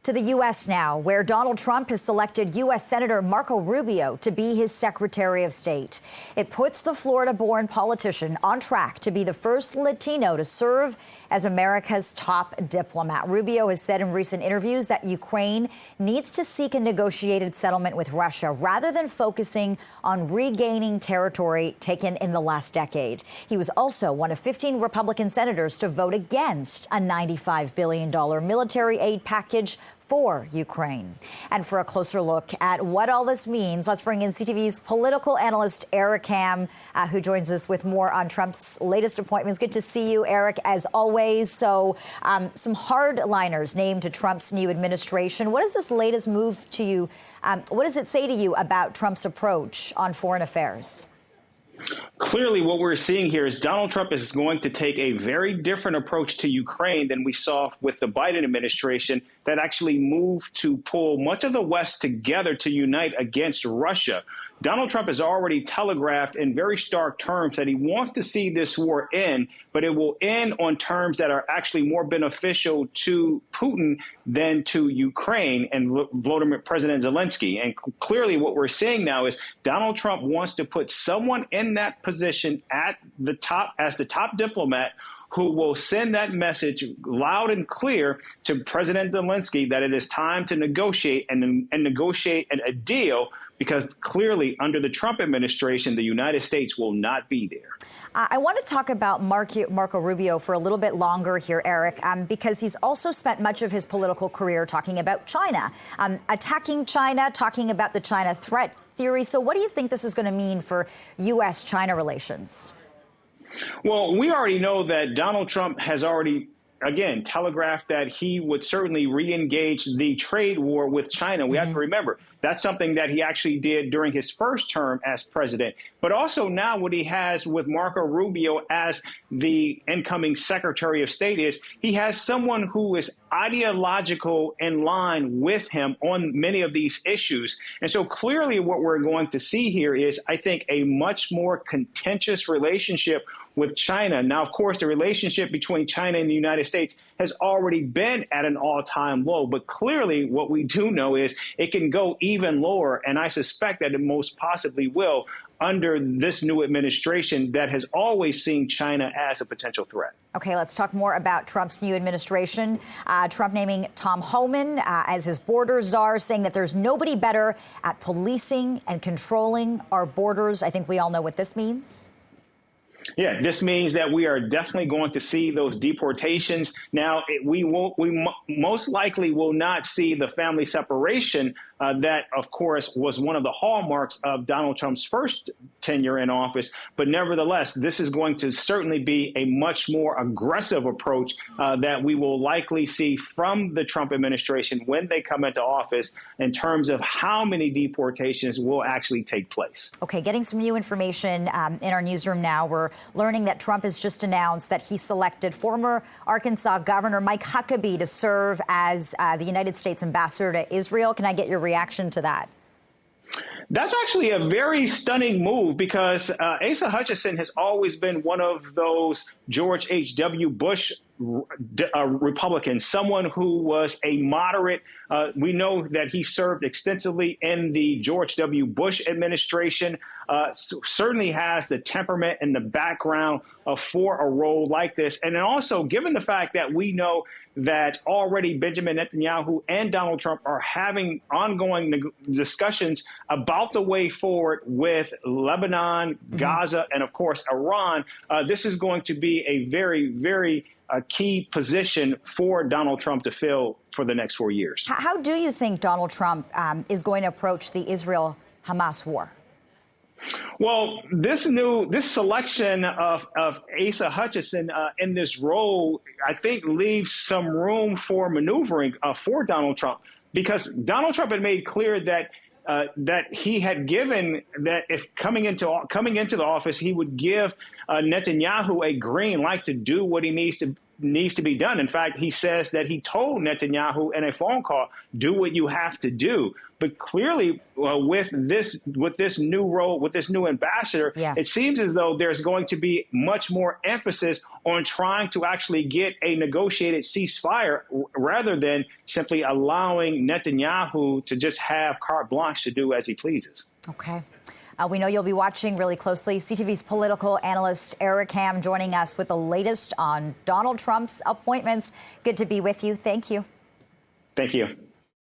To the U.S. now, where Donald Trump has selected U.S. Senator Marco Rubio to be his Secretary of State. It puts the Florida-born politician on track to be the first Latino to serve as America's top diplomat. Rubio has said in recent interviews that Ukraine needs to seek a negotiated settlement with Russia rather than focusing on regaining territory taken in the last decade. He was also one of 15 Republican senators to vote against a $95 billion military aid package for Ukraine. And for a closer look at what all this means, let's bring in CTV's political analyst Eric Ham, who joins us with more on Trump's latest appointments. Good to see you, Eric, as always. So some hardliners named to Trump's new administration. What is this latest move to you? What does it say to you about Trump's approach on foreign affairs? Clearly, what we're seeing here is Donald Trump is going to take a very different approach to Ukraine than we saw with the Biden administration that actually moved to pull much of the West together to unite against Russia. Donald Trump has already telegraphed in very stark terms that he wants to see this war end, but it will end on terms that are actually more beneficial to Putin than to Ukraine and President Zelensky. And clearly what we're seeing now is Donald Trump wants to put someone in that position at the top as the top diplomat who will send that message loud and clear to President Zelensky that it is time to negotiate and negotiate a deal, because clearly under the Trump administration, the United States will not be there. I want to talk about Marco Rubio for a little bit longer here, Eric, because he's also spent much of his political career talking about China, attacking China, talking about the China threat theory. So what do you think this is going to mean for U.S.-China relations? Well, we already know that Donald Trump has already, again, telegraphed that he would certainly re-engage the trade war with China. We have to remember, that's something that he actually did during his first term as president. But also now what he has with Marco Rubio as the incoming Secretary of State is he has someone who is ideological in line with him on many of these issues. And so clearly what we're going to see here is, I think, a much more contentious relationship with China. Now, of course, the relationship between China and the United States has already been at an all-time low. But clearly what we do know is it can go even lower. And I suspect that it most possibly will under this new administration that has always seen China as a potential threat. Okay, let's talk more about Trump's new administration. Trump naming Tom Homan as his border czar, saying that there's nobody better at policing and controlling our borders. I think we all know what this means. Yeah, this means that we are definitely going to see those deportations. Now, we most likely will not see the family separation that, of course, was one of the hallmarks of Donald Trump's first tenure in office. But nevertheless, this is going to certainly be a much more aggressive approach that we will likely see from the Trump administration when they come into office in terms of how many deportations will actually take place. Okay, getting some new information in our newsroom now. We're learning that Trump has just announced that he selected former Arkansas Governor Mike Huckabee to serve as the United States ambassador to Israel. Can I get your reaction to that? That's actually a very stunning move because Asa Hutchinson has always been one of those George H.W. Bush Republicans, someone who was a moderate. We know that he served extensively in the George W. Bush administration, certainly has the temperament and the background for a role like this. And then also, given the fact that we know that already Benjamin Netanyahu and Donald Trump are having ongoing discussions about the way forward with Lebanon, Gaza, and of course, Iran, this is going to be a very, very key position for Donald Trump to fill for the next 4 years. How do you think Donald Trump is going to approach the Israel-Hamas war? Well, this selection of Asa Hutchinson in this role, I think, leaves some room for maneuvering for Donald Trump, because Donald Trump had made clear that that he had given that if coming into the office, he would give Netanyahu a green light to do what he needs to needs to be done. In fact, he says that he told Netanyahu in a phone call, do what you have to do. But clearly, with this new role, with this new ambassador, it seems as though there's going to be much more emphasis on trying to actually get a negotiated ceasefire rather than simply allowing Netanyahu to just have carte blanche to do as he pleases. Okay. We know you'll be watching really closely. CTV's political analyst Eric Ham joining us with the latest on Donald Trump's appointments. Good to be with you. Thank you. Thank you.